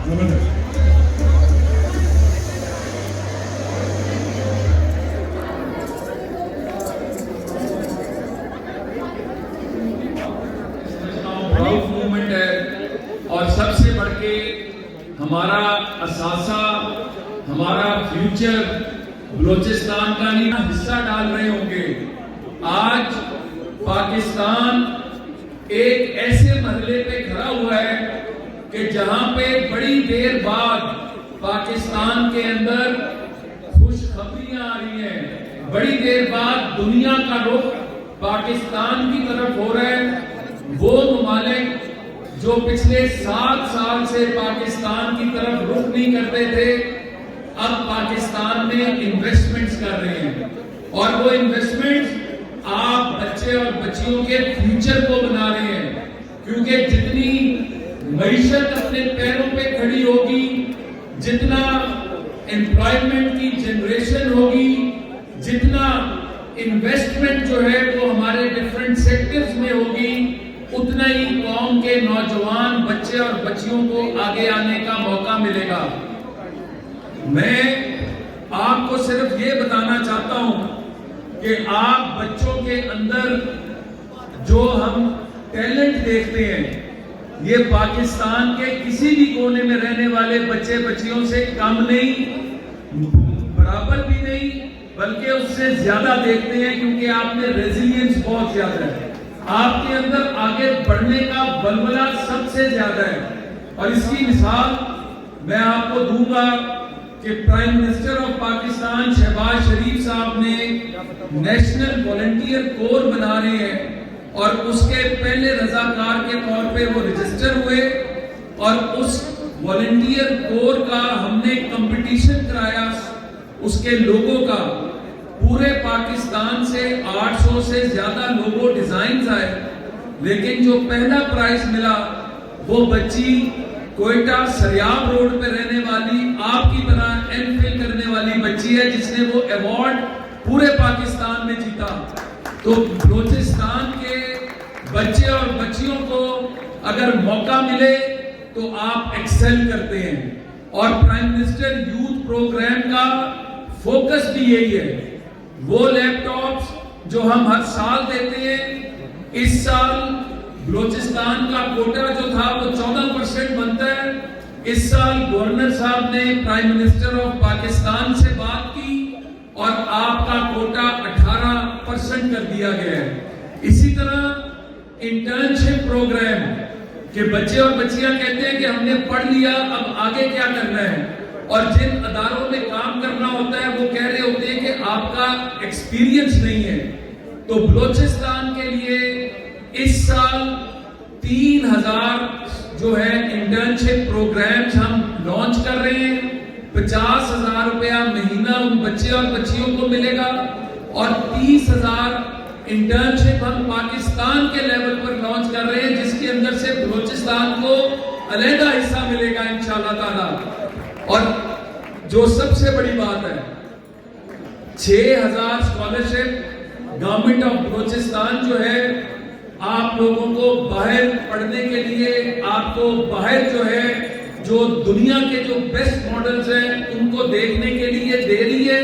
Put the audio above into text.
Movement ہے اور سب سے بڑھ کے ہمارا اثاثہ، ہمارا فیوچر بلوچستان کا نہیں حصہ ڈال رہے ہوں گے۔ آج پاکستان ایک ایسے مرحلے پہ کھڑا ہوا ہے کہ جہاں پہ بڑی دیر بعد پاکستان کے اندر خوشخبریاں آ رہی ہیں، بڑی دیر بعد دنیا کا رخ پاکستان کی طرف ہو رہا ہے۔ وہ ممالک جو پچھلے 7 سال سے پاکستان کی طرف رخ نہیں کرتے تھے، اب پاکستان میں انویسٹمنٹس کر رہے ہیں، اور وہ انویسٹمنٹس آپ بچے اور بچیوں کے فیوچر کو بنا رہے ہیں، کیونکہ جتنی معیشت اپنے پیروں پہ کھڑی ہوگی، جتنا امپلائمنٹ کی جنریشن ہوگی، جتنا انویسٹمنٹ جو ہے وہ ہمارے ڈیفرنٹ سیکٹرز میں ہوگی، اتنا ہی قوم کے نوجوان بچے اور بچیوں کو آگے آنے کا موقع ملے گا۔ میں آپ کو صرف یہ بتانا چاہتا ہوں کہ آپ بچوں کے اندر جو ہم ٹیلنٹ دیکھتے ہیں، یہ پاکستان کے کسی بھی کونے میں رہنے والے بچے بچیوں سے کم نہیں، برابر بھی نہیں، بلکہ اس سے زیادہ دیکھتے ہیں، کیونکہ آپ میں ریزیلینس بہت زیادہ ہے، آپ کے اندر آگے بڑھنے کا بلبلہ سب سے زیادہ ہے۔ اور اس کی مثال میں آپ کو دوں گا کہ prime minister of Pakistan Shehbaz Sharif صاحب نے نیشنل والنٹیئر کور بنا رہے ہیں، اور اس کے پہلے رضاکار کے طور پہ وہ رجسٹر ہوئے، اور اس والنٹیئر کور کا ہم نے کمپٹیشن کرایا، اس کے لوگوں کا پورے پاکستان سے 800 سے زیادہ لوگو ڈیزائنز آئے، لیکن جو پہلا پرائز ملا وہ بچی کوئٹہ سریاب روڈ پہ رہنے والی، آپ کی طرح ایم فل کرنے والی بچی ہے، جس نے وہ ایوارڈ پورے پاکستان میں جیتا۔ تو بلوچستان کے بچے اور بچیوں کو اگر موقع ملے تو آپ ایکسل کرتے ہیں، اور پرائم منسٹر یوتھ پروگرام کا فوکس بھی یہی ہے۔ وہ لیپ ٹاپس جو ہم ہر سال دیتے ہیں، اس سال بلوچستان کا کوٹا جو تھا وہ 14% بنتا ہے، اس سال گورنر صاحب نے پرائم منسٹر آف پاکستان سے بات کی اور آپ کا کوٹا 18% کر دیا گیا ہے۔ اسی طرح انٹرنشپ پروگرام کہ بچے اور بچیاں کہتے ہیں کہ ہم نے پڑھ لیا، اب آگے کیا کرنا ہے، اور جن اداروں میں کام کرنا ہوتا ہے وہ کہہ رہے ہوتے ہیں کہ آپ کا ایکسپیرینس نہیں ہے۔ تو بلوچستان کے لیے اس سال 3000 جو ہے انٹرنشپ پروگرامز ہم لانچ کر رہے ہیں، 50,000 روپیہ مہینہ ان بچے اور بچیوں کو ملے گا، اور 30,000 انٹرنشپ ہم پاکستان کے لیول پر لانچ کر رہے ہیں، جس کے اندر سے بلوچستان کو علیحدہ حصہ ملے گا انشاءاللہ تعالی۔ اور جو سب سے بڑی بات ہے، 6,000 اسکالرشپ گورنمنٹ آف بلوچستان جو ہے آپ لوگوں کو باہر پڑھنے کے لیے، آپ کو باہر جو ہے جو دنیا کے جو بیسٹ ماڈلز ہیں ان کو دیکھنے کے لیے دے رہی ہے۔